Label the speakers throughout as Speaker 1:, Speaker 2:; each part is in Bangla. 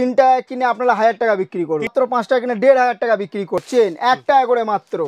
Speaker 1: তিনটা কিনে আপনারা 1000 টাকা বিক্রি করুন, মাত্র 5 টাকা কিনে 1500 টাকা বিক্রি করছেন। 1 টাকা করে মাত্র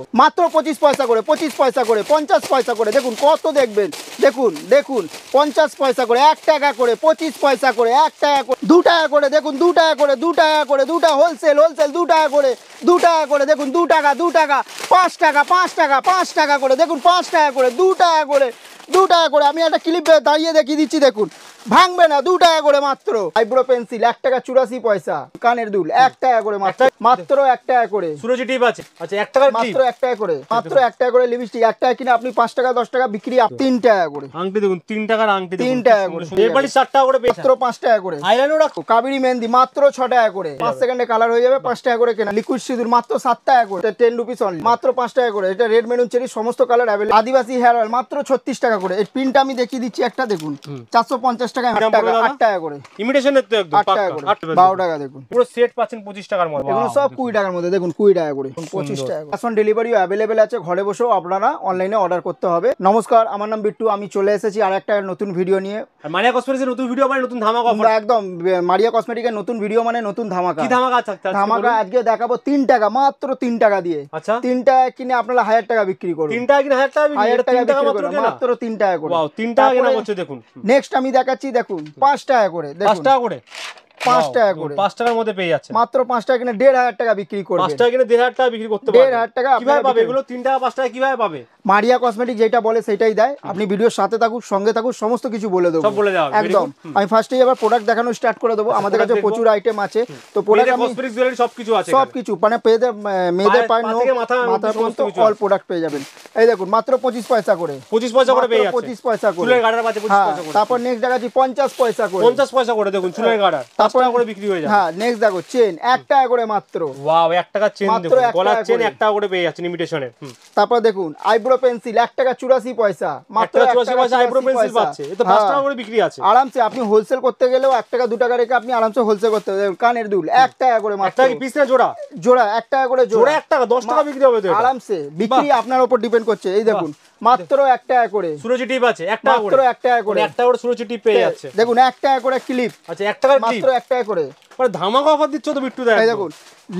Speaker 1: 25 পয়সা করে, 25 পয়সা করে, 50 পয়সা করে। দেখুন কত দেখবেন, দেখুন দেখুন 50 পয়সা করে, 1 টাকা করে, 25 পয়সা করে, 1 টাকা করে, 2 টাকা করে। দেখুন 2 টাকা করে, 2 টাকা করে, 2টা হোলসেল 2 টাকা করে, 2 টাকা করে। দেখুন 2 টাকা 2 টাকা, 5 টাকা 5 টাকা, 5 টাকা করে। দেখুন 5 টাকা করে, 2 টাকা করে, 2 টাকা করে। আমি একটা ক্লিপ দাঁড়িয়ে দেখিয়ে দিচ্ছি, দেখুন ভাঙবে না, 2 টাকা করে মাত্র। আইব্রো পেন্সিল 1 টাকা 84 পয়সা, কানের দুল 1 টাকা করে মাত্র, মাত্র 1 টাকা করে।
Speaker 2: সুরজি টিপ আছে, আচ্ছা 1 টাকা
Speaker 1: মাত্র 1 টাকা করে, মাত্র 1 টাকা করে। লিপস্টিক 1 টাকা কিনে আপনি 5 টাকা 10 টাকা বিক্রি 3 টাকা করে।
Speaker 2: আংটি দেখুন 3 টাকার আংটি,
Speaker 1: 3 টাকা করে।
Speaker 2: এরপরই 7 টাকা করে,
Speaker 1: মাত্র 5 টাকা করে।
Speaker 2: আইলাইনার রাখো,
Speaker 1: কাবেরী মেহেন্দি মাত্র 6 টাকা করে, 5 সেকেন্ডে কালার হয়ে যাবে, 5 টাকা করে কেনা। লিকুইড সিঁদুর মাত্র 7 টাকা করে, 10 রুপিস অনলি, মাত্র 5 টাকা করে। এটা রেড মেরুন চেরি সমস্ত কালার अवेलेबल। আদিবাসী হেয়ার অয়েল মাত্র 36 টাকা করে। এই পিনটা আমি দেখিয়ে দিচ্ছি একটা, দেখুন 450 টাকা, 8 টাকা করে।
Speaker 2: ইমিটেশনের তো একদম
Speaker 1: 8 টাকা করে, 12 টাকা। দেখুন
Speaker 2: পুরো সেট পাচ্ছেন 25 টাকার মধ্যে,
Speaker 1: এগুলো সব 20 টাকার মধ্যে। দেখুন 20 টাকা করে, 25 টাকা। ক্যাশ অন ডেলিভারিও अवेलेबल আছে, ঘরে বসেও আপনারা অনলাইনে অর্ডার করতে হবে। নমস্কার, আমার নাম বিট্টু, আমি চলে এসেছি আর একটা নতুন ভিডিও নিয়ে।
Speaker 2: আর মারিয়া কসমেটিক্সের নতুন ভিডিও মানে নতুন ধামাকা অফার,
Speaker 1: একদম মারিয়া কসমেটিকের নতুন ভিডিও মানে নতুন ধামাকা।
Speaker 2: কি ধামাকা আছে
Speaker 1: ধামাকা আজকে দেখাবো 3 টাকা, মাত্র 3 টাকা দিয়ে।
Speaker 2: আচ্ছা
Speaker 1: 3 টাকা কিনে আপনারা 1000 টাকা বিক্রি করুন।
Speaker 2: 3 টাকা কিনে 1000 টাকা বিক্রি,
Speaker 1: 1000 টাকা
Speaker 2: 3 টাকা
Speaker 1: মাত্র মাত্র 3 টাকা করে।
Speaker 2: ওয়াও 3 টাকা কেনা হচ্ছে। দেখুন
Speaker 1: নেক্সট আমি দেখাচ্ছি, দেখুন 5 টাকা করে।
Speaker 2: 5 টাকা করে,
Speaker 1: 5 টাকা করে,
Speaker 2: 5 টাকার মধ্যে পেয়ে যাচ্ছে।
Speaker 1: মাত্র 5 টাকা কিনে 1500 টাকা বিক্রি করবেন।
Speaker 2: 5 টাকা কিনে 1500 টাকা বিক্রি করতে পারবেন।
Speaker 1: 1500 টাকা
Speaker 2: কিভাবে পাবে এগুলো? 3 টাকা 5 টাকা কিভাবে পাবে?
Speaker 1: মারিয়া কসমেটিক যেটা বলে সেটাই দেয়। আপনি ভিডিওর সাথে থাকুন, সঙ্গে থাকুন, সমস্ত কিছু বলে দেবো,
Speaker 2: সব বলে দেওয়া হবে
Speaker 1: একদম। আমি ফার্স্টেই এবার প্রোডাক্ট দেখানো স্টার্ট করে দেবো। আমাদের কাছে প্রচুর আইটেম আছে, তো প্রোডাক্ট আমি
Speaker 2: কসমেটিক্স জুয়েলারি সবকিছু আছে,
Speaker 1: সবকিছু মানে মেয়েদের পায় মাথা পর্যন্ত অল প্রোডাক্ট পেয়ে যাবেন। এই দেখুন মাত্র 25 পয়সা করে,
Speaker 2: 25 পয়সা করে পেয়ে যাচ্ছে।
Speaker 1: 25 পয়সা করে
Speaker 2: চুলের গাড়ার পাচ্ছে 25 পয়সা করে।
Speaker 1: তারপর নেক্সট দেখাচ্ছি 50 পয়সা করে,
Speaker 2: 50 পয়সা করে। দেখুন চুলের গাড়ার 5 টাকা করে বিক্রি হয়ে যায়।
Speaker 1: হ্যাঁ নেক্সট দেখো চেন 1 টাকা করে মাত্র।
Speaker 2: ওয়াও 1 টাকা চেন,
Speaker 1: মাত্র
Speaker 2: দেখুন
Speaker 1: 1
Speaker 2: গলার
Speaker 1: টাকা
Speaker 2: চেন
Speaker 1: করে।
Speaker 2: 1 টাকা করে পেয়ে যাচ্ছেন ইমিটেশনের।
Speaker 1: তারপর দেখুন আইব্রো পেন্সিল 1 টাকা 84 পয়সা, মাত্র
Speaker 2: 84 পয়সা আইব্রো পেন্সিল পাচ্ছে। এ তো 5 টাকা করে বিক্রি আছে।
Speaker 1: আরামসে আপনি হোলসেল করতে গেলেও 1 টাকা 2 টাকা রেখে আপনি আরামসে হোলসেল করতে পারবেন। কানের দুল 1 টাকা করে মাত্র।
Speaker 2: 1 টাকা কি পিস না জোড়া?
Speaker 1: জোড়া 1 টাকা করে,
Speaker 2: জোড়া 1 টাকা, 10 টাকা বিক্রি হবে তো এটা।
Speaker 1: আরামসে বিক্রি আপনার উপর ডিপেন্ড করছে। এই দেখুন মাত্র 1 টাকা করে
Speaker 2: সুরজি টিপ আছে, 1 টাকা করে,
Speaker 1: মাত্র 1 টাকা করে।
Speaker 2: 1 টাকা করে সুরজি টিপ পেয়ে যাচ্ছে।
Speaker 1: দেখুন 1 টাকা করে ক্লিপ,
Speaker 2: আচ্ছা 1 টাকার ক্লিপ
Speaker 1: মাত্র 1 টাকা করে।
Speaker 2: মানে ধামাকা অফার দিচ্ছ তো বিট্টু দা।
Speaker 1: এই দেখুন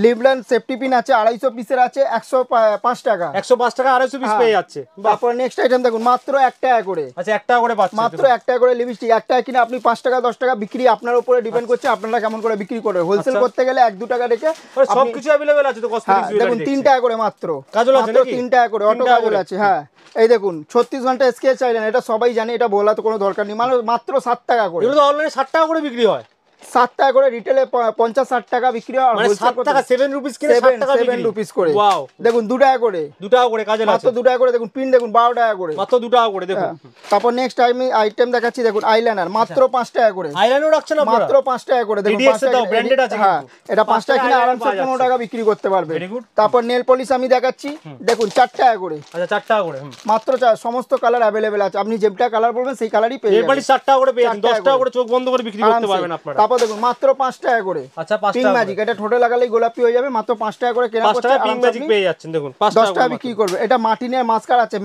Speaker 1: লিভল্যান্ড সেফটি পিন আছে 250 পিসের আছে, 105 টাকা,
Speaker 2: 105 টাকা 250 পিস পেয়ে যাচ্ছে।
Speaker 1: তারপর নেক্সট আইটেম দেখুন মাত্র 1 টাকা করে।
Speaker 2: আচ্ছা 1 টাকা করে পাচ্ছে,
Speaker 1: মাত্র 1 টাকা করে লিপস্টিক। 1 টাকা কিনে আপনি 5 টাকা 10 টাকা বিক্রি আপনার উপরে ডিপেন্ড করছে, আপনারা কেমন করে বিক্রি করবেন। হোলসেল করতে গেলে 1-2 টাকা রেখে
Speaker 2: সবকিছু अवेलेबल আছে তো কসমেটিক্স জুয়েলারি।
Speaker 1: দেখুন 3 টাকা করে মাত্র,
Speaker 2: কাজল আছে নাকি?
Speaker 1: 3 টাকা করে অটো কাজল আছে। হ্যাঁ এই দেখুন 36 ঘন্টা স্কেচ আইলাইনার, এটা সবাই জানে, এটা বলা তো কোনো দরকার নেই। মানে মাত্র 7 টাকা করে।
Speaker 2: এগুলো তো অনলাইনে 60 টাকা করে বিক্রি হয়।
Speaker 1: 7 টাকা করে, রিটেলে 50-60 টাকা বিক্রি হয়, আর
Speaker 2: মানে
Speaker 1: হোলসেল
Speaker 2: 7 টাকা 7 রুপিস কিনে 60 টাকা বিক্রি।
Speaker 1: 7 রুপিস করে।
Speaker 2: ওয়াও
Speaker 1: দেখুন 2 টাকা করে,
Speaker 2: 2 টাকা করে কাজল আছে,
Speaker 1: মাত্র 2 টাকা করে। দেখুন পিন দেখুন 12 টাকা করে,
Speaker 2: মাত্র 2 টাকা করে। দেখুন
Speaker 1: তারপর নেক্সট আইটেম দেখাচ্ছি, দেখুন আইলাইনার মাত্র 5 টাকা করে।
Speaker 2: আইলাইনার রাখছেন আপনারা
Speaker 1: মাত্র 5 টাকা করে। দেখুন
Speaker 2: DDX দাও, ব্র্যান্ডেড আছে।
Speaker 1: হ্যাঁ এটা 5 টাকা কিনে
Speaker 2: eyeliner
Speaker 1: আরামসে
Speaker 2: পাওয়া
Speaker 1: 15 টাকা বিক্রি করতে পারবে।
Speaker 2: Very good।
Speaker 1: তারপর নেল পলিশ আমি দেখাচ্ছি, দেখুন 4 টাকা করে।
Speaker 2: আচ্ছা 4 টাকা করে,
Speaker 1: মাত্র সমস্ত কালার अवेलेबल আছে, আপনি যেটা কালার বলবেন সেই কালারই পেয়ে যাবেন।
Speaker 2: এরপরই 4 টাকা করে পেয়ে যাচ্ছেন, 10 টাকা করে চোখ বন্ধ করে বিক্রি করতে পারবেন আপনারা।
Speaker 1: তারপর দেখুন মাত্র 5 টাকা করে।
Speaker 2: আচ্ছা 5
Speaker 1: পিঙ্ক
Speaker 2: টাকা
Speaker 1: ম্যাজিক, এটা ঠোঁটে লাগালেই গোলাপি হয়ে যাবে, মাত্র 5 টাকা করে কেনা
Speaker 2: 5
Speaker 1: করতে।
Speaker 2: টাকা পিঙ্ক ম্যাজিক পেয়ে যাচ্ছেন। দেখুন 5
Speaker 1: 10 টাকা বিক্রি করবে। এটা মার্টিনের মাস্কারা আছে,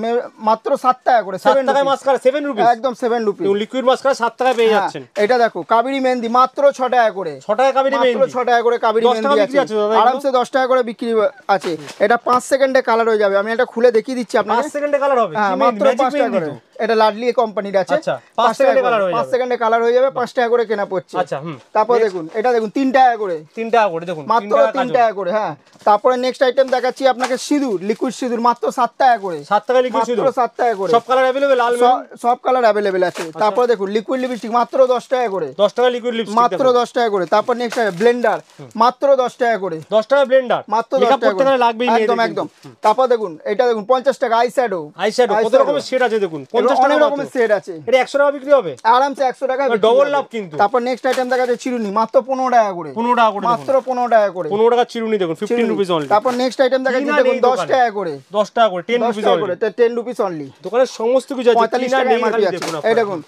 Speaker 1: মাত্র 7 টাকা করে,
Speaker 2: 7 টাকায় মাস্কারা 7 রুপিস,
Speaker 1: একদম 7 রুপিস।
Speaker 2: লিকুইড মাস্কারা 7 টাকায় পেয়ে যাচ্ছেন।
Speaker 1: এটা দেখো কাবেরী মেহেন্দি মাত্র 6 টাকা করে।
Speaker 2: 6 টাকা কাবেরী মেহেন্দি,
Speaker 1: মাত্র 6 টাকা করে কাবেরী মেহেন্দি আছে, আরামসে 10 টাকা করে বিক্রি আছে। এটা 5 সেকেন্ডে কালার হয়ে যাবে। আমি এটা খুলে দেখিয়ে দিচ্ছি আপনাকে।
Speaker 2: 5 সেকেন্ডে কালার হবে।
Speaker 1: হ্যাঁ মাত্র 5 টাকা করে। এটা লাডলি কোম্পানির আছে।
Speaker 2: আচ্ছা 5 সেকেন্ডে কালার হয়ে যাবে।
Speaker 1: 5 সেকেন্ডে কালার হয়ে যাবে, 5 টাকা করে কেনা পড়ছে।
Speaker 2: আচ্ছা
Speaker 1: তারপর দেখুন এটা দেখুন 3 টাকা করে,
Speaker 2: 3 টাকা করে। দেখুন
Speaker 1: মাত্র 3 টাকা করে। হ্যাঁ তারপরে নেক্সট আইটেম দেখাচ্ছি আপনাকে সিঁদুর, লিকুইড সিঁদুর মাত্র 7 টাকা করে।
Speaker 2: 7 টাকা লিকুইড সিঁদুর,
Speaker 1: মাত্র 7 টাকা করে।
Speaker 2: সব কালার अवेलेबल, লাল
Speaker 1: সব কালার अवेलेबल আছে। তারপর দেখুন লিকুইড লিপস্টিক মাত্র 10 টাকা করে।
Speaker 2: 10 টাকা লিকুইড লিপস্টিক
Speaker 1: মাত্র 10 টাকা করে। তারপর নেক্সট ব্লেন্ডার মাত্র 10 টাকা করে।
Speaker 2: 10 টাকা ব্লেন্ডার,
Speaker 1: মাত্র 10 টাকা করে
Speaker 2: লাগবেই।
Speaker 1: একদম একদম। তারপর দেখুন এটা দেখুন 50 টাকা আইশ্যাডো।
Speaker 2: কত রকমের শেড আছে দেখুন, 50 টাকা
Speaker 1: অনেক রকমের শেড আছে।
Speaker 2: এটা 100 টাকা বিক্রি হবে
Speaker 1: আরামসে, 100 টাকা
Speaker 2: ডবল লাভ কিন্তু।
Speaker 1: তারপর নেক্সট আইটেম দেখাচ্ছে চিরুনি মাত্র 15 টাকা করে।
Speaker 2: 15 টাকা করে,
Speaker 1: মাত্র 15 টাকা করে।
Speaker 2: 15 টাকা চিরুনি দেখুন 15 রুপিস অনলি।
Speaker 1: তারপর নেক্সট আইটেম দেখাচ্ছি দেখুন 10 টাকা করে।
Speaker 2: 10 টাকা করে 10 রুপিস অনলি,
Speaker 1: 10 রুপিস অনলি।
Speaker 2: দোকানের সমস্ত কিছু আছে,
Speaker 1: 45 টাকা এমআরপি আছে। এই দেখুন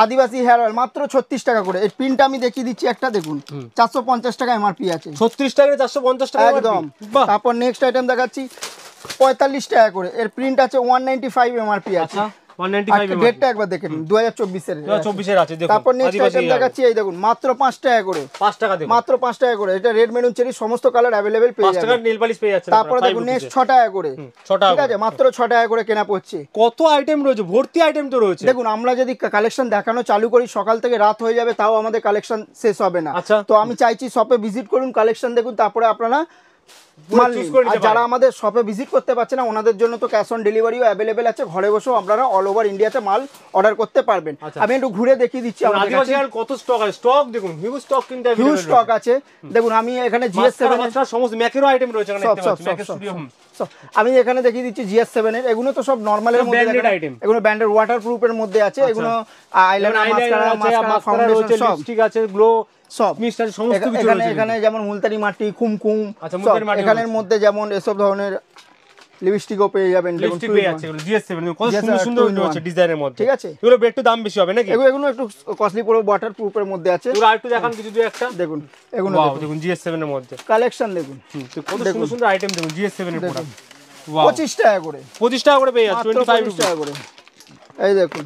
Speaker 1: আদিবাসী হেয়ার অয়েল মাত্র 36 টাকা করে। এই পিনটা আমি দেখিয়ে দিচ্ছি একটা, দেখুন 450 টাকা এমআরপি আছে।
Speaker 2: 36 টাকা 450 টাকা
Speaker 1: একদম। তারপর নেক্সট আইটেম দেখাচ্ছি 45 টাকা করে। এর প্রিন্ট আছে 195 এমআরপি আছে।
Speaker 2: 195
Speaker 1: ডেটটা একবার দেখে নিন 2024 এর
Speaker 2: 2024 এর আছে দেখুন।
Speaker 1: তারপর নেক্সট
Speaker 2: আদিবাসী
Speaker 1: আইটেম দেখাচ্ছি, এই দেখুন মাত্র 5 টাকা করে,
Speaker 2: 5 টাকা দেখুন,
Speaker 1: মাত্র 5 টাকা করে। এটা রেড মেরুন চেরি সমস্ত কালার अवेलेबल পেয়ে
Speaker 2: 5 টাকার
Speaker 1: যাবেন।
Speaker 2: নেল পালিশ পেয়ে যাচ্ছেন।
Speaker 1: তারপরে দেখুন নেক্সট 6 টাকা করে,
Speaker 2: 6 টাকা
Speaker 1: ঠিক আছে, মাত্র 6 টাকা করে কেনা পড়ছে।
Speaker 2: কত আইটেম রয়েছে, ভর্তি আইটেম তো রয়েছে।
Speaker 1: দেখুন আমরা যদি কালেকশন দেখানো চালু করি সকাল থেকে রাত হয়ে যাবে, তাও আমাদের কালেকশন শেষ হবে না।
Speaker 2: আচ্ছা।
Speaker 1: তো আমি চাইছি শপে ভিজিট করুন, কালেকশন দেখুন, তারপরে আপনারা মাল
Speaker 2: choose
Speaker 1: নিন।
Speaker 2: করে নিতে
Speaker 1: আর যারা
Speaker 2: পারেন।
Speaker 1: আমাদের শপে ভিজিট করতে পারছে না ওনাদের জন্য তো ক্যাশ অন ডেলিভারিও অ্যাভেলেবেল আছে, ঘরে বসেও আপনারা অল ওভার ইন্ডিয়াতে মাল অর্ডার করতে পারবেন।
Speaker 2: আচ্ছা।
Speaker 1: আমি একটু ঘুরে দেখিয়ে দিচ্ছি আমাদের
Speaker 2: আদিবাসী
Speaker 1: কাছে
Speaker 2: আর কত স্টক আছে, স্টক দেখুন হিউজ স্টক কিন্তু
Speaker 1: হিউজ স্টক আছে। দেখুন আমি এখানে GS7 এর
Speaker 2: সমস্ত ম্যাকেরো আইটেম রয়েছে এখানে দেখতে পাচ্ছেন, ম্যাকের স্টুডিও।
Speaker 1: আমি এখানে দেখিয়ে দিচ্ছি GS7 এর, এগুলো তো সব নরমালের
Speaker 2: সব
Speaker 1: মধ্যে
Speaker 2: branded
Speaker 1: দেখেন।
Speaker 2: item।
Speaker 1: এগুলো ব্র্যান্ডেড ওয়াটারপ্রুফের মধ্যে আছে, এগুলো আইলাইনার,
Speaker 2: আইলাইনার
Speaker 1: মাস্কারা,
Speaker 2: আছে, মাস্কারা
Speaker 1: ফাউন্ডেশন
Speaker 2: রয়েছে,
Speaker 1: সব
Speaker 2: লিপস্টিক আছে, গ্লো
Speaker 1: সব
Speaker 2: মিস্ট আছে, সমস্ত কিছু
Speaker 1: এখানে
Speaker 2: রয়েছে।
Speaker 1: এখানে যেমন মুলতানি মাটি, কুমকুম,
Speaker 2: আচ্ছা,
Speaker 1: সব।
Speaker 2: মুলতানি মাটি
Speaker 1: এখানের
Speaker 2: রয়েছে।
Speaker 1: মধ্যে যেমন এসব ধরনের লিপস্টিকও পেয়ে যাবেন, দেখুন
Speaker 2: লিপস্টিক পেয়ে যাচ্ছে এগুলো GS7 কত
Speaker 1: GS7
Speaker 2: সুন্দর সুন্দর
Speaker 1: two in
Speaker 2: রয়েছে
Speaker 1: one।
Speaker 2: ডিজাইনের মধ্যে।
Speaker 1: ঠিক আছে,
Speaker 2: এগুলো একটু দাম বেশি হবে নাকি?
Speaker 1: এগুলো একটু কস্টলি পড়বে, ওয়াটারপ্রুফের মধ্যে আছে।
Speaker 2: এগুলো আরেকটু দেখান কিছু দুই একটা।
Speaker 1: দেখুন এগুলো
Speaker 2: ওয়াও দেখুন GS7 এর মধ্যে
Speaker 1: কালেকশন দেখুন,
Speaker 2: তো কত সুন্দর সুন্দর আইটেম দেখুন GS7 এর প্রোডাক্ট। ওয়াও
Speaker 1: 25 টাকা করে,
Speaker 2: 25 টাকা করে পেয়ে যাচ্ছে,
Speaker 1: মাত্র
Speaker 2: 25
Speaker 1: 25 টাকা করে। এই দেখুন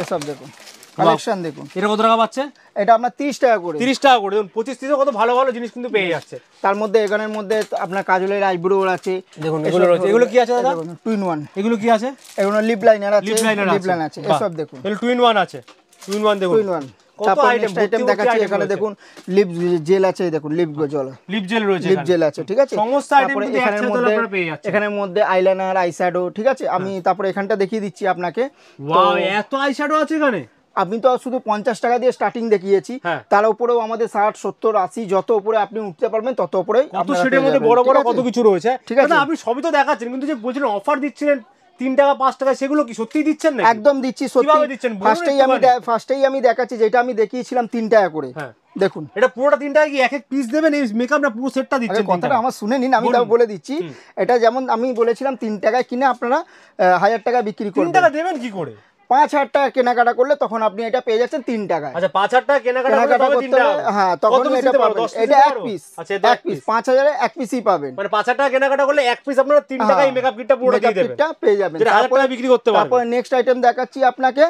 Speaker 1: এসব দেখুন কালেকশন দেখুন,
Speaker 2: এটা কত টাকা পাচ্ছে?
Speaker 1: এটা আপনার 30 টাকা করে।
Speaker 2: 30 টাকা করে দেখুন, 25-30 কত ভালো ভালো জিনিস কিন্তু পেয়ে যাচ্ছে।
Speaker 1: তার মধ্যে এখানের মধ্যে আপনার কাজলের আইব্রো আছে,
Speaker 2: দেখুন এগুলো রয়েছে। এগুলো কি আছে দাদা?
Speaker 1: 2 in 1।
Speaker 2: এগুলো কি আছে?
Speaker 1: এগুলো লিপ লাইনার আছে,
Speaker 2: লিপ লাইনার
Speaker 1: লিপ লাইন আছে, এসব দেখুন
Speaker 2: এগুলো 2 in 1 আছে, 2 in 1 দেখুন।
Speaker 1: 2 in 1।
Speaker 2: কত
Speaker 1: তারপর
Speaker 2: আইটেম,
Speaker 1: নেক্সট আইটেম দেখাচ্ছি, এখানে দেখুন লিপ জেল আছে, এই দেখুন লিপ জেল,
Speaker 2: লিপ জেল রয়েছে,
Speaker 1: লিপ জেল আছে, ঠিক আছে।
Speaker 2: সমস্ত আইটেম
Speaker 1: তারপরে
Speaker 2: কিন্তু
Speaker 1: এখানের
Speaker 2: একসাথে
Speaker 1: মধ্যে
Speaker 2: আপনারা পেয়ে যাচ্ছেন।
Speaker 1: এখানের মধ্যে আইলাইনার, আইশ্যাডো, ঠিক আছে। আমি তারপরে এখানটা দেখিয়ে দিচ্ছি আপনাকে।
Speaker 2: ওয়াও এত আইশ্যাডো আছে এখানে।
Speaker 1: আপনি তো শুধু 50 টাকা দিয়ে স্টার্টিং দেখিয়েছি,
Speaker 2: হ্যাঁ।
Speaker 1: তার উপরেও আমাদের 60, 70, 80 যত উপরে আপনি উঠতে পারবেন তত উপরেই
Speaker 2: কত
Speaker 1: আপনারা
Speaker 2: সেটের
Speaker 1: পেয়ে
Speaker 2: মধ্যে
Speaker 1: যাবেন,
Speaker 2: বড় বড়
Speaker 1: ঠিক আছে?
Speaker 2: কত কিছু রয়েছে।
Speaker 1: ঠিক আছে।
Speaker 2: দাদা আপনি সবই তো দেখাচ্ছেন, কিন্তু যে বলছিলেন অফার দিচ্ছিলেন 3 টাকা 5 টাকা, সেগুলো কি সত্যিই দিচ্ছেন নাকি?
Speaker 1: একদম দিচ্ছি,
Speaker 2: কিভাবে
Speaker 1: সত্যি।
Speaker 2: দিচ্ছেন বলুন
Speaker 1: ফার্স্টেই আমি দেখাচ্ছি, যেটা আমি দেখিয়েছিলাম 3 টাকা করে।
Speaker 2: হ্যাঁ।
Speaker 1: দেখুন
Speaker 2: এটা পুরোটা 3 টাকা কি এক এক পিস দেবেন? এই মেকআপ না পুরো সেটটা
Speaker 1: আগে
Speaker 2: দিচ্ছেন?
Speaker 1: কথাটা আমার শুনে নিন, আমি তাও বলে দিচ্ছি। এটা যেমন আমি বলেছিলাম 3 টাকায় কিনে আপনারা 1000 টাকা বিক্রি
Speaker 2: 3
Speaker 1: করবেন,
Speaker 2: টাকা দেবেন কি করে?
Speaker 1: 5000 টাকা কেনাকাটা করলে তখন আপনি এটা পেয়ে যাচ্ছেন 3 টাকায়।
Speaker 2: আচ্ছা 5000 টাকা কেনাকাটা করলে
Speaker 1: কেনাকাটা
Speaker 2: তবে 3
Speaker 1: করতে
Speaker 2: টাকা।
Speaker 1: হলে হ্যাঁ তখন
Speaker 2: কত piece
Speaker 1: এটা
Speaker 2: দিতে পারবো?
Speaker 1: পাবেন।
Speaker 2: 10 piece
Speaker 1: এটা
Speaker 2: দিতে
Speaker 1: এক
Speaker 2: পারবো?
Speaker 1: পিস,
Speaker 2: আচ্ছা এটা
Speaker 1: এক পিস 5000 এ এক পিসই পাবেন।
Speaker 2: মানে 5000 টাকা কেনাকাটা করলে এক পিস আপনারা 3 টাকায় মেকআপ কিটটা পুরোটা দিয়ে দেবেন,
Speaker 1: কিটটা পেয়ে যাবেন।
Speaker 2: যেটা 1000 টাকা বিক্রি করতে পারবেন।
Speaker 1: তারপর নেক্সট আইটেম দেখাচ্ছি আপনাকে,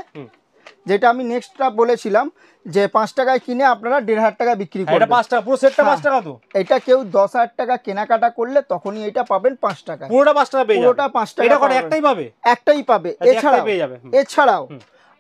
Speaker 1: যেটা আমি নেক্সটটা বলেছিলাম যে 5 টাকায় কিনে আপনারা 1500 টাকা বিক্রি
Speaker 2: হ্যাঁ, এটা
Speaker 1: করবেন।
Speaker 2: 5 টাকা, পুরো সেটটা 5 টাকা তো।
Speaker 1: এটা কেউ 10,000 টাকা কেনাকাটা করলে তখনই এটা পাবেন 5 টাকা,
Speaker 2: পুরোটা 5 টাকা পেয়ে যাবেন।
Speaker 1: পুরোটা 5 টাকা
Speaker 2: এটা করে
Speaker 1: পাবেন।
Speaker 2: একটাই পাবে?
Speaker 1: একটাই পাবে।
Speaker 2: আচ্ছা,
Speaker 1: এছাড়াও
Speaker 2: একটাই পেয়ে যাবে।
Speaker 1: এছাড়াও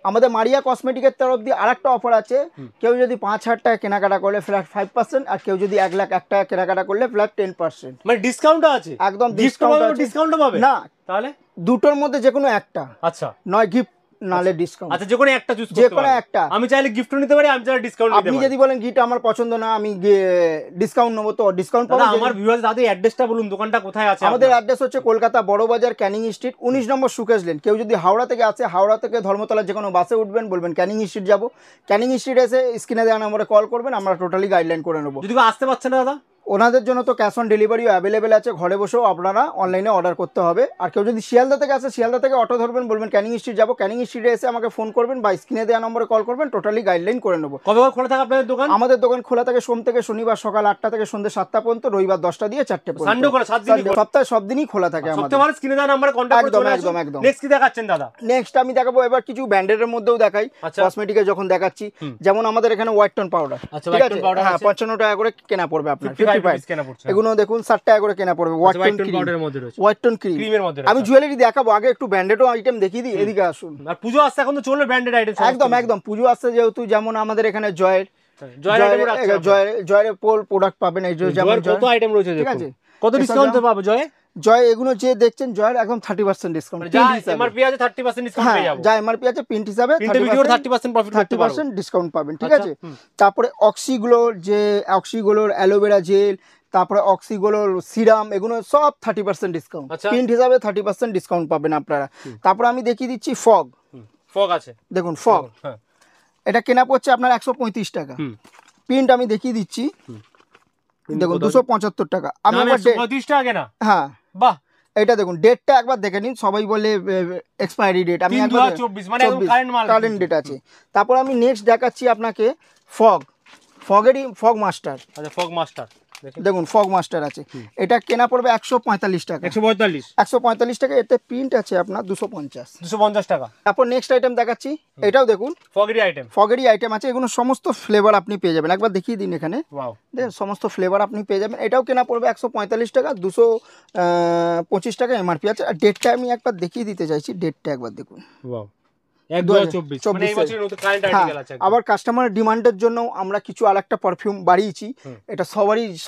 Speaker 1: আমাদের মারিয়া কসমেটিকের তরফ দিয়ে আরেকটা অফার আছে। কেউ যদি 5000 টাকা কেনাকাটা করলে ফ্ল্যাট 5%, আর কেউ যদি 1,01,000 টাকা কেনাকাটা করলে ফ্ল্যাট 10%।
Speaker 2: মানে ডিসকাউন্টও আছে?
Speaker 1: একদম
Speaker 2: ডিসকাউন্ট
Speaker 1: ডিসকাউন্ট
Speaker 2: আছে,
Speaker 1: আছে।
Speaker 2: ডিসকাউন্টও পাবে
Speaker 1: না,
Speaker 2: তাহলে
Speaker 1: দুটোর মধ্যে যে কোনো একটা,
Speaker 2: আচ্ছা
Speaker 1: নয় গিফট নালে ডিসকাউন্ট।
Speaker 2: আচ্ছা যে কোনো একটা চুজ করতে
Speaker 1: যে কোনো
Speaker 2: পারবেন।
Speaker 1: একটা।
Speaker 2: আমি চাইলে গিফটও নিতে পারি, আমি চাইলে ডিসকাউন্ট নিতে
Speaker 1: আপনি
Speaker 2: পারি।
Speaker 1: যদি বলেন গিফট আমার পছন্দ না, আমি ডিসকাউন্ট নেবো, তো ডিসকাউন্ট
Speaker 2: দাদা
Speaker 1: পাবেন।
Speaker 2: আমার ভিউয়ার্স দাদা অ্যাড্রেসটা বলুন, দোকানটা কোথায় আছে?
Speaker 1: আমাদের অ্যাড্রেস হচ্ছে কলকাতা বড়বাজার, ক্যানিং স্ট্রিট, 19 নম্বর সুকেশ লেন। কেউ যদি হাওড়া থেকে আসে, হাওড়া থেকে ধর্মতলা যে কোনো বাসে উঠবেন, বলবেন ক্যানিং স্ট্রিট যাবো। ক্যানিং স্ট্রিট এসে স্ক্রিনে দেওয়া নম্বরে কল করবেন, আমরা টোটালি গাইডলাইন করে নেবো।
Speaker 2: যদি কেউ আসতে পারছে না দাদা?
Speaker 1: ওনাদের জন্য তো ক্যাশ অন ডেলিভারিও অ্যাভেলেবেল আছে, ঘরে বসেও আপনারা অনলাইনে অর্ডার করতে হবে। আর কেউ যদি শিয়ালদা থেকে আসে, শিয়ালদা থেকে অটো ধরবেন, বলবেন ক্যানিং স্ট্রিট যাবো, ক্যানিং স্ট্রিটে এসে আমাকে ফোন করবেন বা স্ক্রিনে দেওয়া নম্বরে কল করবেন, টোটালি গাইডলাইন করে নেবো।
Speaker 2: কবে কবে খোলা থাকে আপনাদের দোকান?
Speaker 1: আমাদের দোকান খোলা থাকে সোম থেকে শনিবার সকাল 8টা থেকে সন্ধ্যে 7টা পর্যন্ত, রবিবার 10টা দিয়ে 4টে পর্যন্ত।
Speaker 2: সানডে খোলা, 7 দিনই খোলা?
Speaker 1: সপ্তাহে সব দিনই খোলা থাকে আমাদের।
Speaker 2: সপ্তাহে মানে স্ক্রিনে দেওয়া নম্বরে কন্টাক্ট করে
Speaker 1: একদম,
Speaker 2: চলে
Speaker 1: একদম,
Speaker 2: আসুন।
Speaker 1: একদম।
Speaker 2: নেক্সট কি দেখাচ্ছেন দাদা?
Speaker 1: নেক্সট আমি দেখাবো এবার কিছু ব্র্যান্ডের মধ্যেও দেখাই,
Speaker 2: আচ্ছা।
Speaker 1: কসমেটিকে যখন দেখাচ্ছি। যেমন আমাদের এখানে হোয়াইট টোন পাউডার,
Speaker 2: আচ্ছা,
Speaker 1: ঠিক
Speaker 2: white
Speaker 1: আছে,
Speaker 2: tone powder
Speaker 1: হ্যাঁ
Speaker 2: আছে।
Speaker 1: 55 টাকা করে কেনা পড়বে আপনার,
Speaker 2: 55
Speaker 1: 55
Speaker 2: কেনা পড়ছে।
Speaker 1: এগুলো দেখুন 60 টাকা করে কেনা পড়বে। White
Speaker 2: white
Speaker 1: tone
Speaker 2: tone powder এর মধ্যে রয়েছে।
Speaker 1: হোয়াইট টোন ক্রিম,
Speaker 2: ক্রিমের মধ্যে
Speaker 1: আমি
Speaker 2: রয়েছে।
Speaker 1: জুয়েলারি দেখাবো, আগে একটু ব্র্যান্ডেডও আইটেম দেখিয়ে দিই, এদিকে আসুন।
Speaker 2: আর পুজো আসছে, এখন তো চলবে ব্র্যান্ডেড আইটেম।
Speaker 1: একদম একদম, পুজো আসছে যেহেতু, যেমন আমাদের এখানে জয়ের
Speaker 2: জয়ের
Speaker 1: জয়ের পোল প্রোডাক্ট পাবেন, এই যে যেমন
Speaker 2: কত আইটেম রয়েছে
Speaker 1: ঠিক
Speaker 2: দেখুন।
Speaker 1: আছে।
Speaker 2: কত ডিসকাউন্ট পাবো জয়ে?
Speaker 1: জয় এগুলো যে দেখছেন জয়ের একদম 30% ডিসকাউন্ট,
Speaker 2: যা এমআরপি আছে 30% ডিসকাউন্ট পেয়ে যাবো।
Speaker 1: যা এমআরপি আছে প্রিন্ট হিসাবে
Speaker 2: প্রিন্টে ভিডিও 30% প্রফিট করতে পারবো।
Speaker 1: 30% ডিসকাউন্ট পাবেন, ঠিক
Speaker 2: আচ্ছা,
Speaker 1: আছে। তারপরে অক্সিগুলোর অ্যালোভেরা জেল, তারপরে অক্সিগুলোর সিরাম, এগুলো সব 30% ডিসকাউন্ট,
Speaker 2: আচ্ছা।
Speaker 1: প্রিন্ট হিসাবে 30% ডিসকাউন্ট পাবেন আপনারা। তারপরে আমি দেখিয়ে দিচ্ছি ফগ,
Speaker 2: ফগ আছে
Speaker 1: দেখুন ফগ,
Speaker 2: হ্যাঁ
Speaker 1: এটা কেনা পড়ছে আপনার 135 টাকা। প্রিন্ট আমি দেখিয়ে দিচ্ছি, দেখুন 275 টাকা। আমি একবার
Speaker 2: 135 টাকা কেনা?
Speaker 1: হ্যাঁ
Speaker 2: বাহ,
Speaker 1: এটা দেখুন ডেটটা একবার দেখে নিন, সবাই বলে এক্সপায়ারি ডেট, আমি
Speaker 2: 2024 মানে একদম কারেন্ট মাল,
Speaker 1: কারেন্ট ডেট আছে। তারপর আমি নেক্সট দেখাচ্ছি আপনাকে ফগেরই ফগ মাস্টার।
Speaker 2: আচ্ছা ফগ মাস্টার,
Speaker 1: দেখুন ফগ মাস্টার আছে, এটা কেনা পড়বে 145 টাকা। 145 টাকা, এতে প্রিন্ট আছে আপনার 250
Speaker 2: টাকা।
Speaker 1: তারপর নেক্সট আইটেম দেখাচ্ছি, এটাও দেখুন ফগেরই আইটেম আছে, এগুলো সমস্ত ফ্লেভার আপনি পেয়ে যাবেন। একবার দেখিয়ে দিন এখানে, দেখুন সমস্ত ফ্লেভার আপনি পেয়ে যাবেন। এটাও কেনা পড়বে 145 টাকা, 225 টাকা এমআরপি আছে। আর ডেটটা আমি একবার দেখিয়ে দিতে চাইছি, ডেটটা একবার দেখুন,
Speaker 2: 2024।
Speaker 1: আবার কাস্টমারের ডিমান্ডের জন্য আমরা কিছু আরেকটা পারফিউম বাড়িয়েছি, এটা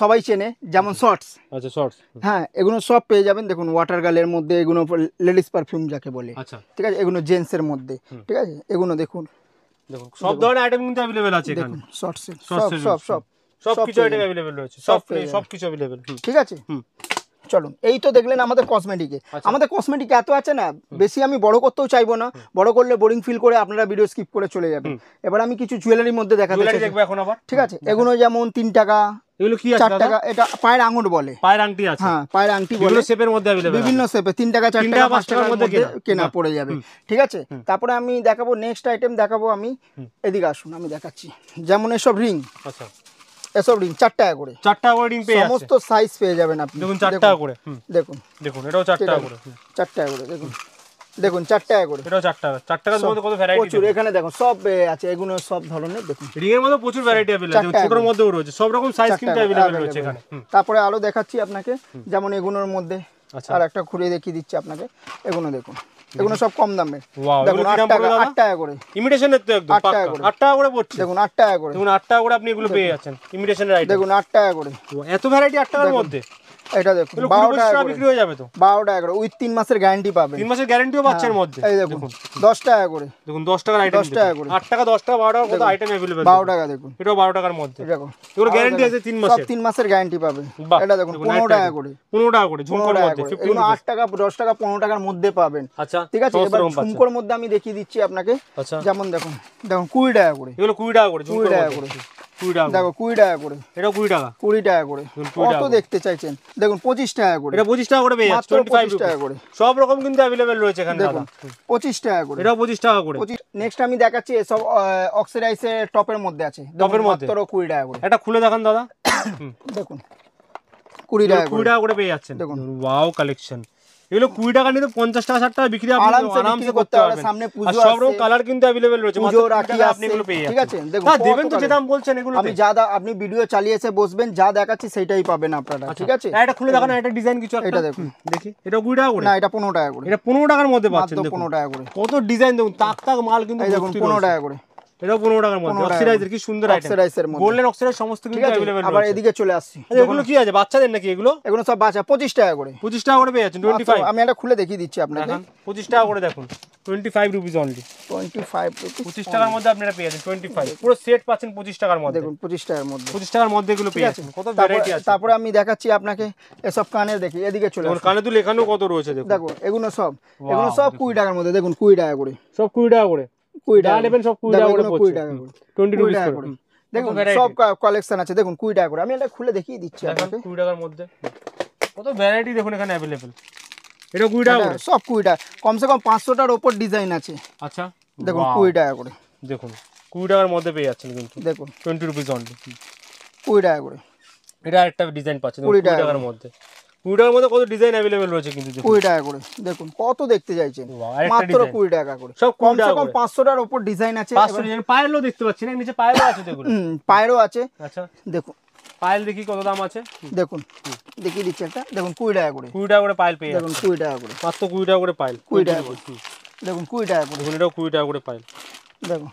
Speaker 1: সবাই চেনে, যেমন শর্টস।
Speaker 2: আচ্ছা শর্টস,
Speaker 1: হ্যাঁ এগুলো সব পেয়ে যাবেন। দেখুন ওয়াটার গার্লের মধ্যে, এগুলো লেডিস পারফিউম যাকে বলে,
Speaker 2: আচ্ছা
Speaker 1: ঠিক আছে, এগুলো জেন্টস এর মধ্যে, ঠিক আছে। এগুলো দেখুন
Speaker 2: সব ধরনের আইটেম কিন্তু अवेलेबल আছে এখানে,
Speaker 1: শর্টস
Speaker 2: সব কিছু আইটেম अवेलेबल রয়েছে, সব কিছু अवेलेबल,
Speaker 1: ঠিক আছে। চলুন, এই তো দেখলেন আমাদের কসমেটিকে। আমাদের কসমেটিক এত আছে না, বেশি আমি বড় করতেও চাইবো না, বড় করলে বোরিং ফিল করে আপনারা ভিডিও স্কিপ করে চলে যাবেন। এবার আমি কিছু জুয়েলারির মধ্যে দেখাতে চাই,
Speaker 2: দেখবো এখন আবার,
Speaker 1: ঠিক আছে। এগুলো যেমন 3 টাকা,
Speaker 2: এগুলো কি আছে
Speaker 1: 4 টাকা, এটা পায়ের আঙুর বলে,
Speaker 2: পায়ের আংটি আছে,
Speaker 1: হ্যাঁ পায়ের আংটি বলে,
Speaker 2: বিভিন্ন শেপের মধ্যে अवेलेबल,
Speaker 1: বিভিন্ন শেপে 3 টাকা 4 টাকা 5 টাকার মধ্যে কেনা পড়ে যাবে, ঠিক আছে। তারপরে আমি দেখাবো নেক্সট আইটেম দেখাবো আমি, এদিকে আসুন আমি দেখাচ্ছি। যেমন এসব রিং,
Speaker 2: আচ্ছা
Speaker 1: এসব রিং 4 টাকা করে,
Speaker 2: 4 টাকা করে রিং পেয়ে যাচ্ছে,
Speaker 1: সমস্ত সাইজ পেয়ে যাবেন আপনি।
Speaker 2: দেখুন 4 টাকা করে,
Speaker 1: দেখুন
Speaker 2: এটাও 4 টাকা করে,
Speaker 1: 4 টাকা করে, দেখুন 4 টাকা করে,
Speaker 2: এটাও 4 টাকা। 4 টাকার মধ্যে কত ভ্যারাইটি
Speaker 1: প্রচুর, এখানে দেখুন সব আছে, এগুলো সব ধরনের। দেখুন
Speaker 2: রিং এর মধ্যে প্রচুর ভ্যারাইটি अवेलेबल আছে, ছোটর মধ্যেও রয়েছে, সব রকম সাইজ কিন্তু अवेलेबल রয়েছে এখানে।
Speaker 1: তারপরে আলো দেখাচ্ছি আপনাকে, যেমন এগুলোর মধ্যে আর একটা ঘুরিয়ে দেখিয়ে দিচ্ছি আপনাকে। এগুলো দেখুন, এগুলো সব কম দামের, দেখুন 8 টাকা করে,
Speaker 2: ইমিটেশনের তো একদম পাক্কা 8 টাকা করে পড়ছে,
Speaker 1: দেখুন 8 টাকা করে,
Speaker 2: দেখুন 8 টাকা করে আপনি এগুলো পেয়ে যাচ্ছেন ইমিটেশনের আইটেম,
Speaker 1: দেখুন 8 টাকা করে,
Speaker 2: এত ভ্যারাইটি 8 টাকার মধ্যে।
Speaker 1: এটা দেখুন 12 টাকা
Speaker 2: বিক্রি হয়ে যাবে তো,
Speaker 1: 12 টাকা করে, উইথ 3 মাসের গ্যারান্টি পাবেন,
Speaker 2: 3 মাসের গ্যারান্টিও পাচ্ছেন এর মধ্যে।
Speaker 1: এই দেখুন 10 টাকা করে,
Speaker 2: দেখুন 10 টাকার আইটেম,
Speaker 1: 10 টাকা করে,
Speaker 2: 8 টাকা 10 টাকা 12 টাকা কত আইটেম अवेलेबल,
Speaker 1: 12 টাকা দেখুন,
Speaker 2: এটাও 12 টাকার মধ্যে,
Speaker 1: দেখুন
Speaker 2: এগুলো গ্যারান্টি আছে 3
Speaker 1: সব
Speaker 2: মাসের,
Speaker 1: 3 মাসের গ্যারান্টি পাবেন। এটা দেখুন 15 টাকা করে,
Speaker 2: 15 টাকা করে ঝুমকোর মধ্যে,
Speaker 1: এগুলো 8 টাকা 10 টাকা 15 টাকার মধ্যে পাবেন,
Speaker 2: আচ্ছা
Speaker 1: ঠিক আছে। এবার ঝুমকোর মধ্যে আমি দেখিয়ে দিচ্ছি আপনাকে,
Speaker 2: আচ্ছা
Speaker 1: যেমন দেখুন 20 টাকা করে,
Speaker 2: এগুলো 20 টাকা করে,
Speaker 1: 20 টাকা করে,
Speaker 2: 20 টাকা,
Speaker 1: দেখো 20 টাকা করে,
Speaker 2: এটাও 20 টাকা,
Speaker 1: 20 টাকা করে, কত দেখতে চাইছেন। দেখুন 25 টাকা করে,
Speaker 2: এটা 25 টাকা করে পেয়ে যাচ্ছে, 25
Speaker 1: টাকা করে,
Speaker 2: সব রকম কিন্তু अवेलेबल রয়েছে এখানে দাদা,
Speaker 1: 25 টাকা করে,
Speaker 2: এটাও 25 টাকা করে।
Speaker 1: নেক্সট আমি দেখাচ্ছি এসব অক্সিডাইজের টপের মধ্যে আছে,
Speaker 2: টপের মধ্যে
Speaker 1: মাত্র 20 টাকা করে,
Speaker 2: এটা খুলে দেখান দাদা,
Speaker 1: দেখুন 20 টাকা করে,
Speaker 2: 20 টাকা করে পেয়ে যাচ্ছেন,
Speaker 1: দেখুন
Speaker 2: ওয়াও কালেকশন। এগুলো 20 টাকা নিতে 50 টাকা 60 টাকা বিক্রি আপনি আরামসে করতে পারবেন।
Speaker 1: সামনে
Speaker 2: আর
Speaker 1: পুজো
Speaker 2: সব রকম কালার কিন্তু अवेलेबल রয়েছে,
Speaker 1: পুজো রাখি
Speaker 2: আপনি এগুলো পেয়ে যাচ্ছেন,
Speaker 1: ঠিক আছে। দেখুন
Speaker 2: না দেবেন তো, যে দাম বলছেন এগুলো
Speaker 1: আমি আপনি ভিডিও চালিয়ে এসে বসবেন, যা দেখাচ্ছি সেটাই পাবেন আপনারা, ঠিক আছে।
Speaker 2: এটা খুলে দেখান, এটা ডিজাইন কিছু একটা,
Speaker 1: এটা দেখুন,
Speaker 2: দেখি এটা 20 টাকা করে,
Speaker 1: না এটা 15 টাকা করে,
Speaker 2: এটা 15 টাকার মধ্যে পাচ্ছেন,
Speaker 1: মাত্র
Speaker 2: দেখুন
Speaker 1: 15 টাকা করে,
Speaker 2: কত ডিজাইন দেখুন, তাক তাক মাল কিন্তু
Speaker 1: এই দেখুন 15 টাকা করে,
Speaker 2: এটাও 15 টাকার মধ্যে, অক্সিডাইজের কি সুন্দর আইটেম,
Speaker 1: অক্সিডাইজের মধ্যে,
Speaker 2: গোল্ডেন অক্সিডাইজ সমস্ত কিছু अवेलेबल রয়েছে।
Speaker 1: আবার এদিকে চলে আসছি,
Speaker 2: এগুলো কি আছে বাচ্চাদের নাকি এগুলো?
Speaker 1: এগুলো সব বাচ্চা 25 টাকা করে,
Speaker 2: 25 টাকা করে পেয়ে যাচ্ছেন, 25
Speaker 1: আমি এটা খুলে দেখিয়ে দিচ্ছি আপনাকে,
Speaker 2: 25 টাকা করে দেখুন, 25 রুপিস অনলি,
Speaker 1: 25
Speaker 2: 25 টাকার মধ্যে আপনারা পেয়ে যাচ্ছেন 25, পুরো সেট পাচ্ছেন 25 টাকার মধ্যে,
Speaker 1: দেখুন 25 টাকার মধ্যে,
Speaker 2: 25 টাকার মধ্যে এগুলো পেয়ে যাচ্ছেন, কত ভ্যারাইটি আছে।
Speaker 1: তারপরে আমি দেখাচ্ছি আপনাকে এসব কানের, দেখি এদিকে চলে আসুন,
Speaker 2: কানে দুল এখানেও কত রয়েছে দেখুন,
Speaker 1: দেখো এগুলো সব 20 টাকার মধ্যে, দেখুন 20 টাকা করে,
Speaker 2: সব 20 টাকা করে,
Speaker 1: 20 টাকা
Speaker 2: নেবেন সব 20 টাকা করে,
Speaker 1: 20 টাকা করে,
Speaker 2: 20 রুপিস করে,
Speaker 1: দেখুন সব কালেকশন আছে, দেখুন 20 টাকা করে, আমি এটা খুলে দেখিয়ে দিচ্ছি আপনাকে,
Speaker 2: 20 টাকার মধ্যে কত ভ্যারাইটি দেখুন এখানে अवेलेबल, এটা 20 টাকা করে,
Speaker 1: সব 20 টাকা, কমসে কম 500টার উপর ডিজাইন আছে,
Speaker 2: আচ্ছা
Speaker 1: দেখুন 20 টাকা করে,
Speaker 2: দেখুন 20 টাকার মধ্যে পেয়ে যাচ্ছেন কিন্তু,
Speaker 1: দেখুন
Speaker 2: 20 রুপিস অনলি,
Speaker 1: 20 টাকা করে,
Speaker 2: এটা আরেকটা ডিজাইন পাচ্ছেন 20 টাকার মধ্যে, 20 টাকার মধ্যে কত ডিজাইন अवेलेबल রয়েছে কিন্তু,
Speaker 1: 20 টাকা করে, দেখুন কত দেখতে চাইছেন, মাত্র 20 টাকা করে,
Speaker 2: সব
Speaker 1: কমসে কম 500টার উপর ডিজাইন আছে,
Speaker 2: 500 ডিজাইন, পায়েলও দেখতে পাচ্ছি না, নিচে পায়েলও আছে দেখুন,
Speaker 1: পায়েরও আছে,
Speaker 2: আচ্ছা
Speaker 1: দেখুন
Speaker 2: পায়েল দেখি কত দাম আছে,
Speaker 1: দেখুন দেখিয়ে দিচ্ছি একটা, দেখুন 20 টাকা করে,
Speaker 2: 20 টাকা করে পায়েল পেয়ে
Speaker 1: দেখুন 20 টাকা করে,
Speaker 2: মাত্র 20 টাকা করে পায়েল,
Speaker 1: 20 টাকা করে, দেখুন 20 টাকা করে,
Speaker 2: দেখুন এটাও 20 টাকা করে পায়েল,
Speaker 1: দেখুন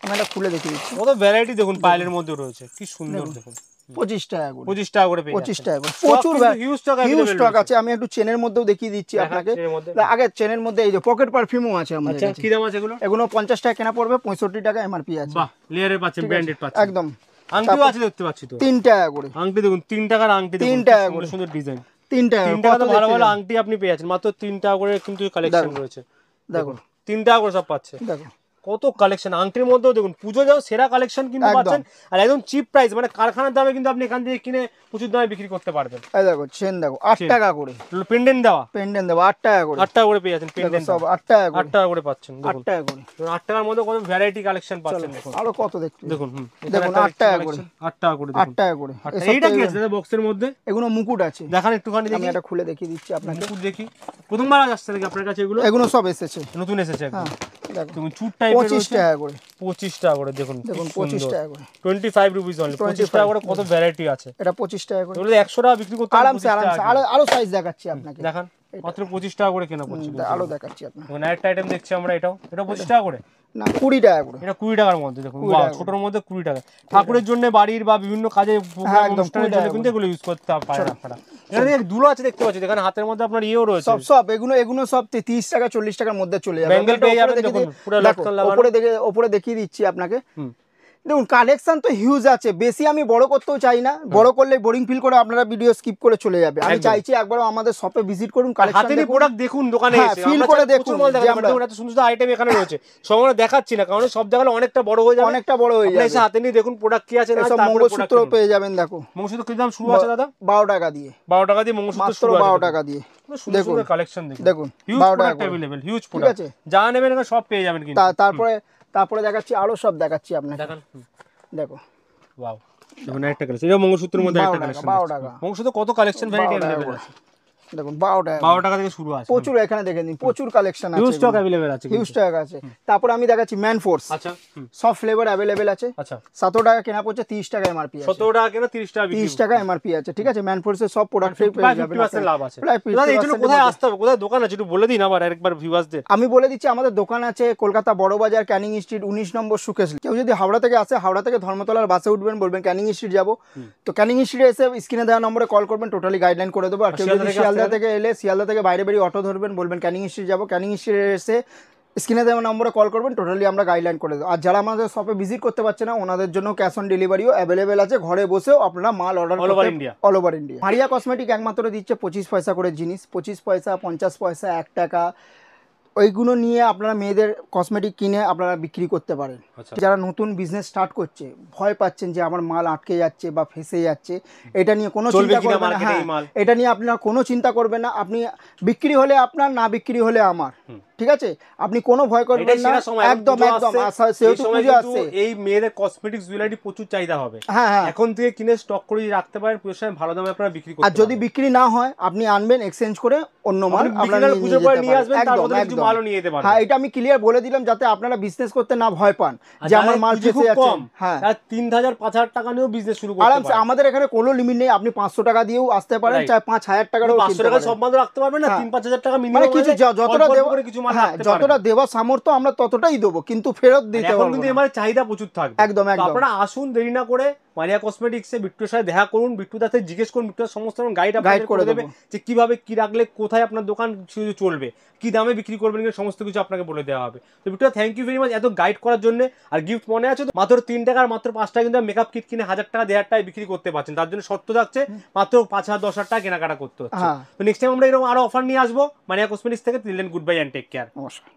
Speaker 1: আমি এটা খুলে দেখিয়ে দিচ্ছি,
Speaker 2: কত ভ্যারাইটি দেখুন পায়েলের মধ্যে রয়েছে, কি সুন্দর দেখুন,
Speaker 1: 25 টাকা করে,
Speaker 2: 25 টাকা করে পেয়ে
Speaker 1: 25 টাকা করে, প্রচুর
Speaker 2: হিউজ
Speaker 1: স্টক আছে। আমি একটু চেনের মধ্যেও দেখিয়ে দিচ্ছি আপনাকে, আগে চেনের মধ্যে এই যে পকেট পারফিউমও আছে আমাদের কাছে,
Speaker 2: কি দাম আছে এগুলো?
Speaker 1: এগুলো 50 টাকা কেনা পড়বে, 65 টাকা এমআরপি আছে,
Speaker 2: বাহ লেয়ারের পাচ্ছেন, ব্র্যান্ডেড পাচ্ছেন
Speaker 1: একদম,
Speaker 2: আংটিও আছে দেখতে পাচ্ছি তো,
Speaker 1: 3 টাকা করে,
Speaker 2: আংটি দেখুন 3 টাকার আংটি,
Speaker 1: 3 টাকা করে,
Speaker 2: সুন্দর ডিজাইন,
Speaker 1: 3 টাকা,
Speaker 2: 3 টাকা তো ভালো ভালো আংটি আপনি পেয়ে যাচ্ছেন, মাত্র 3 টাকা করে কিন্তু কালেকশন রয়েছে,
Speaker 1: দেখো
Speaker 2: 3 টাকা করে সব পাচ্ছে,
Speaker 1: দেখো
Speaker 2: কত কালেকশন আংটির মধ্যেও দেখুন, পুজো যাও সেরা কালেকশন কিন্তু
Speaker 1: একদম।
Speaker 2: পাচ্ছেন, আর একদম চিপ প্রাইস, মানে কারখানার দামে কিন্তু আপনি এখান থেকে কিনে প্রচুর দামে বিক্রি করতে পারবেন।
Speaker 1: এই দেখো চেন দেখো 8
Speaker 2: চেন।
Speaker 1: টাকা করে,
Speaker 2: পেন্ডেন্ট দেওয়া
Speaker 1: পেন্ডেন্ট দেবো 8 টাকা করে,
Speaker 2: 8 টাকা করে পেয়ে যাচ্ছেন,
Speaker 1: দেখো
Speaker 2: পেন্ডেন্ট
Speaker 1: সব 8 টাকা
Speaker 2: 8
Speaker 1: করে,
Speaker 2: টাকা করে পাচ্ছেন
Speaker 1: 8
Speaker 2: দেখুন।
Speaker 1: টাকা করে।
Speaker 2: 8 টাকার মধ্যে কত ভ্যারাইটি কালেকশন পাচ্ছেন
Speaker 1: চলো
Speaker 2: দেখুন।
Speaker 1: আরো কত দেখতে
Speaker 2: দেখুন
Speaker 1: দেখুন 8 টাকা করে,
Speaker 2: 8 টাকা করে
Speaker 1: 8
Speaker 2: দেখুন।
Speaker 1: টাকা করে।
Speaker 2: 8
Speaker 1: এসব
Speaker 2: টাকা। এইটা
Speaker 1: তো
Speaker 2: কি আছে দাদা বক্সের মধ্যে?
Speaker 1: এগুলো মুকুট আছে,
Speaker 2: দেখান একটুখানি
Speaker 1: আমি
Speaker 2: দেখি,
Speaker 1: এটা খুলে দেখিয়ে দিচ্ছি আপনাকে।
Speaker 2: মুকুট দেখি। প্রথমবার আসছে নাকি আপনার কাছে এগুলো?
Speaker 1: এগুলো সব এসেছে,
Speaker 2: নতুন এসেছে একদম।
Speaker 1: হ্যাঁ দেখো
Speaker 2: দেখুন চুট টাইপের
Speaker 1: 25
Speaker 2: রয়েছে।
Speaker 1: টাকা করে,
Speaker 2: 25 টাকা করে দেখুন,
Speaker 1: দেখুন
Speaker 2: খুব
Speaker 1: 25
Speaker 2: সুন্দর।
Speaker 1: টাকা করে,
Speaker 2: 25 রুপিস অনলি, 25 টাকা করে কত ভ্যারাইটি আছে।
Speaker 1: এটা 25 টাকা করে।
Speaker 2: এগুলো 100 টাকা বিক্রি করতে পারেন,
Speaker 1: আরামসে
Speaker 2: 25
Speaker 1: আরামসে
Speaker 2: টাকা
Speaker 1: আরো আরো সাইজ দেখাচ্ছি আপনাকে,
Speaker 2: দেখান। মাত্র 25 টাকা করে কেনা পড়ছে।
Speaker 1: আরো দেখাচ্ছি আপনাকে।
Speaker 2: এখন একটা আইটেম দেখছি আমরা, এটা 25 টাকা করে,
Speaker 1: না 20 টাকা করে,
Speaker 2: এটা 20 টাকার মধ্যে দেখুন।
Speaker 1: 20
Speaker 2: বাহ,
Speaker 1: টাকা
Speaker 2: ছোটর মধ্যে 20 টাকা। ঠাকুরের জন্য, বাড়ির বা বিভিন্ন কাজে,
Speaker 1: হ্যাঁ, একদম
Speaker 2: অনুষ্ঠানের
Speaker 1: 20
Speaker 2: জন্য
Speaker 1: টাকা
Speaker 2: কিন্তু এগুলো ইউজ করতে পারেন আপনারা। এখানে দুলো আছে দেখতে পাচ্ছি, এখানে হাতের মধ্যে আপনার ইয়েও রয়েছে,
Speaker 1: সব সব এগুলো এগুলো সব 30 টাকা 40 টাকার মধ্যে চলে যাবে।
Speaker 2: ব্যাঙ্গেল
Speaker 1: এটা
Speaker 2: পেয়ে
Speaker 1: উপরে
Speaker 2: যাবেন
Speaker 1: দেখে
Speaker 2: দেখুন,
Speaker 1: দিই-
Speaker 2: পুরো
Speaker 1: দেখো,
Speaker 2: লটকন লাগানো।
Speaker 1: উপরে দেখিয়ে দিচ্ছি আপনাকে।
Speaker 2: হুম।
Speaker 1: দেখুন কালেকশন তো হিউজ আছে, বেশি আমি বড় করতেও চাই না, বড় করলে বোরিং ফিল করে আপনারা ভিডিও স্কিপ করে চলে যাবে। আমি
Speaker 2: একদম।
Speaker 1: চাইছি একবার আমাদের শপে ভিজিট করুন, কালেকশন
Speaker 2: হাতেরই
Speaker 1: দেখুন,
Speaker 2: প্রোডাক্ট দেখুন দোকানে
Speaker 1: হ্যাঁ,
Speaker 2: এসে,
Speaker 1: feel
Speaker 2: আমরা
Speaker 1: করে
Speaker 2: চাইলে
Speaker 1: দেখুন
Speaker 2: প্রচুর মাল দেখাতে
Speaker 1: যে
Speaker 2: পারি।
Speaker 1: আমরা-
Speaker 2: দেখুন এত সুন্দর সুন্দর আইটেম এখানে রয়েছে, সব আমরা দেখাচ্ছি না কারণ সব জায়গায় অনেকটা বড় হয়ে যাবে,
Speaker 1: অনেকটা বড় হয়ে
Speaker 2: আপনি
Speaker 1: যাবে।
Speaker 2: এসে হাতে নিয়ে দেখুন প্রোডাক্ট কি আছে না আছে,
Speaker 1: এসব
Speaker 2: তারপরে product
Speaker 1: মঙ্গলসূত্র
Speaker 2: কিনুন।
Speaker 1: পেয়ে যাবেন, দেখো
Speaker 2: মঙ্গলসূত্র কি দাম শুরু আছে দাদা?
Speaker 1: 12 টাকা দিয়ে,
Speaker 2: 12 টাকা দিয়ে মঙ্গলসূত্র
Speaker 1: মাত্র
Speaker 2: শুরু আছে।
Speaker 1: 12 টাকা দিয়ে,
Speaker 2: সুন্দর
Speaker 1: দেখুন।
Speaker 2: সুন্দর কালেকশন দেখুন,
Speaker 1: দেখুন,
Speaker 2: হিউজ
Speaker 1: 12 টাকা
Speaker 2: প্রোডাক্ট
Speaker 1: করে।
Speaker 2: अवेलेबल, হিউজ
Speaker 1: ঠিক
Speaker 2: প্রোডাক্ট
Speaker 1: আছে?
Speaker 2: যা নেবেন এখানে সব পেয়ে যাবেন কিন্তু।
Speaker 1: তারপরে দেখাচ্ছি, আরো সব দেখাচ্ছি আপনাকে,
Speaker 2: দেখান।
Speaker 1: দেখো
Speaker 2: ওয়াও, দেখুন একটা কালেকশন, এটা মঙ্গলসূত্রের মধ্যে
Speaker 1: 12
Speaker 2: একটা
Speaker 1: টাকা,
Speaker 2: কালেকশন।
Speaker 1: 12 টাকা।
Speaker 2: মঙ্গলসূত্র কত কালেকশন ভ্যারাইটি
Speaker 1: 12 টাকা
Speaker 2: अवेलेबल
Speaker 1: করে।
Speaker 2: আছে,
Speaker 1: দেখুন 12 টাকা
Speaker 2: 12 টাকা থেকে শুরু আছে,
Speaker 1: প্রচুর, এখানে দেখে নিন প্রচুর কালেকশন আছে,
Speaker 2: হিউজ স্টক अवेलेबल আছে
Speaker 1: হিউজ
Speaker 2: কিন্তু।
Speaker 1: টাকা আছে। তারপরে আমি দেখাচ্ছি ম্যান ফোর্স,
Speaker 2: আচ্ছা,
Speaker 1: সব ফ্লেভার অ্যাভেলেবেল আছে,
Speaker 2: আচ্ছা
Speaker 1: 17 টাকা কেনা পড়ছে, 30 টাকা এমআরপি আছে,
Speaker 2: 17 টাকা কেনা 30 টাকা বিক্রি,
Speaker 1: 30 টাকা এমআরপি আছে। ঠিক আছে, ম্যান ফোর্সের সব প্রোডাক্টই পেয়ে যাবেন,
Speaker 2: 50% লাভ আছে।
Speaker 1: প্রায়
Speaker 2: দাদা এই জন্য
Speaker 1: 50%
Speaker 2: কোথায় আসতে হবে, কোথায় দোকান আছে একটু বলে দিন আবার আরেকবার ভিউয়ার্সদের।
Speaker 1: আমি বলে দিচ্ছি, আমাদের দোকান আছে কলকাতা বড় বাজার, ক্যানিং স্ট্রিট 19 নম্বর সুকেশ। কেউ যদি হাওড়া থেকে আসে, হাওড়া থেকে ধর্মতলার বাসে উঠবেন, বলবেন ক্যানিং স্ট্রিট যাবো, তো ক্যানিং স্ট্রিটে এসে স্ক্রিনে দেওয়া নম্বরে কল করবেন, টোটালি গাইডলাইন করে দেবো। আর কেউ
Speaker 2: শিয়ালদা
Speaker 1: যদি
Speaker 2: থেকে
Speaker 1: শিয়ালদা
Speaker 2: আসতে
Speaker 1: থেকে এলে, শিয়ালদা থেকে বাইরে বেরিয়ে অটো ধরবেন, বলবেন ক্যানিং স্ট্রিট যাবো, ক্যানিং স্ট্রিটে এসে স্ক্রিনে দেওয়া নম্বরে কল করবেন, টোটালি আমরা গাইডলাইন করে দেবো। আর যারা আমাদের শপে ভিজিট করতে পারছে না, ওনাদের জন্য ক্যাশ অন ডেলিভারিও অ্যাভেলেবেল আছে, ঘরে বসেও আপনারা মাল order
Speaker 2: All over India।
Speaker 1: All over India. মারিয়া কসমেটিক একমাত্র দিচ্ছে 25 পয়সা করে জিনিস, 25 পয়সা, 50 পয়সা, 1 টাকা, ওইগুলো নিয়ে আপনারা মেয়েদের কসমেটিক কিনে আপনারা বিক্রি করতে পারেন।
Speaker 2: আচ্ছা।
Speaker 1: যারা নতুন বিজনেস স্টার্ট করছে, ভয় পাচ্ছেন যে আমার মাল আটকে যাচ্ছে বা ফেসে যাচ্ছে, এটা নিয়ে কোনো
Speaker 2: চলবে
Speaker 1: চিন্তা
Speaker 2: কিনা
Speaker 1: করবেন না।
Speaker 2: market
Speaker 1: হ্যাঁ,
Speaker 2: এই মাল?
Speaker 1: এটা নিয়ে আপনারা কোনো চিন্তা করবেন না। আপনি বিক্রি হলে আপনার, না বিক্রি হলে আমার, ঠিক আছে? আপনি কোনো ভয় করবেন
Speaker 2: এটাই
Speaker 1: না,
Speaker 2: সেরা সময়, এখন
Speaker 1: একদম
Speaker 2: পুজো
Speaker 1: একদম।
Speaker 2: আসছে, এই
Speaker 1: সেহেতু
Speaker 2: সময়
Speaker 1: পুজো
Speaker 2: কিন্তু
Speaker 1: আসছে,
Speaker 2: এই মেয়েদের কসমেটিক্স জুয়েলারি প্রচুর চাহিদা হবে।
Speaker 1: হ্যাঁ হ্যাঁ।
Speaker 2: এখন থেকে কিনে স্টক করে যদি রাখতে পারেন, পুজোর সময় ভালো দামে আপনারা বিক্রি করতে
Speaker 1: আর যদি
Speaker 2: পারবেন।
Speaker 1: বিক্রি না হয়, আপনি আনবেন এক্সচেঞ্জ করে অন্য মাল
Speaker 2: আপনি
Speaker 1: আপনারা
Speaker 2: বিকেলে
Speaker 1: নিয়ে
Speaker 2: পুজোর পরে
Speaker 1: যেতে
Speaker 2: নিয়ে
Speaker 1: পারেন।
Speaker 2: আসবেন, তার
Speaker 1: একদম
Speaker 2: বদলে কিছু
Speaker 1: একদম।
Speaker 2: মালও নিয়ে যেতে পারবেন।
Speaker 1: হ্যাঁ, এটা আমি ক্লিয়ার বলে দিলাম যাতে আপনারা বিজনেস করতে না ভয় পান যে আমার মাল ফেসে যাচ্ছে। হ্যাঁ,
Speaker 2: 3000 5000 টাকা নিয়েও বিজনেস শুরু করতে
Speaker 1: আরামসে,
Speaker 2: পারেন।
Speaker 1: আমাদের এখানে কোনো লিমিট নেই, আপনি 500 টাকা দিয়েও আসতে পারেন,
Speaker 2: Right।
Speaker 1: চাই 5000 টাকারও
Speaker 2: 500 টাকা সব মাল রাখতে পারবেন না,
Speaker 1: হ্যাঁ।
Speaker 2: 3-5000 টাকা
Speaker 1: মানে
Speaker 2: মিনিমাম,
Speaker 1: কিছু যতটা দেওয়া,
Speaker 2: কিছু মাল
Speaker 1: হ্যাঁ,
Speaker 2: রাখতে
Speaker 1: যতটা
Speaker 2: পারবেন।
Speaker 1: দেওয়া সামর্থ্য আমরা ততটাই দেবো, কিন্তু ফেরত দিতে
Speaker 2: এখন
Speaker 1: পারবো
Speaker 2: কিন্তু
Speaker 1: না।
Speaker 2: এবার চাহিদা প্রচুর থাকবে।
Speaker 1: একদম
Speaker 2: তো
Speaker 1: একদম।
Speaker 2: আপনারা আসুন, দেরি না করে মারিয়া কসমেটিক্সে বিট্টুর সাথে দেখা করুন, বিট্টুর সাথে জিজ্ঞেস করুন, বিট্টুর সমস্ত রকম গাইড
Speaker 1: Guide করে
Speaker 2: করে দেবে
Speaker 1: দেবো।
Speaker 2: যে কিভাবে কি রাখলে কোথায় আপনার দোকান চলবে, কি দামে বিক্রি করবেন, সমস্ত কিছু আপনাকে বলে দেওয়া হবে। তো Bittu, thank you very much এত গাইড করার জন্য। আর গিফট মনে আছে তো, মাত্র 3 টাকা আর মাত্র 5 টাকা কিন্তু মেকআপ কিট কিনে 1000 টাকা 1500 টাকায় বিক্রি করতে পারছেন। তার জন্য শর্ত থাকছে মাত্র 5000-10,000 টাকা কেনাকাটা করতে হচ্ছে।
Speaker 1: হ্যাঁ।
Speaker 2: তো নেক্সট টাইম আমরা এরকম আরো অফার নিয়ে আসবো মারিয়া কসমেটিক্স থেকে। Till then, goodbye and take care.
Speaker 1: নমস্কার।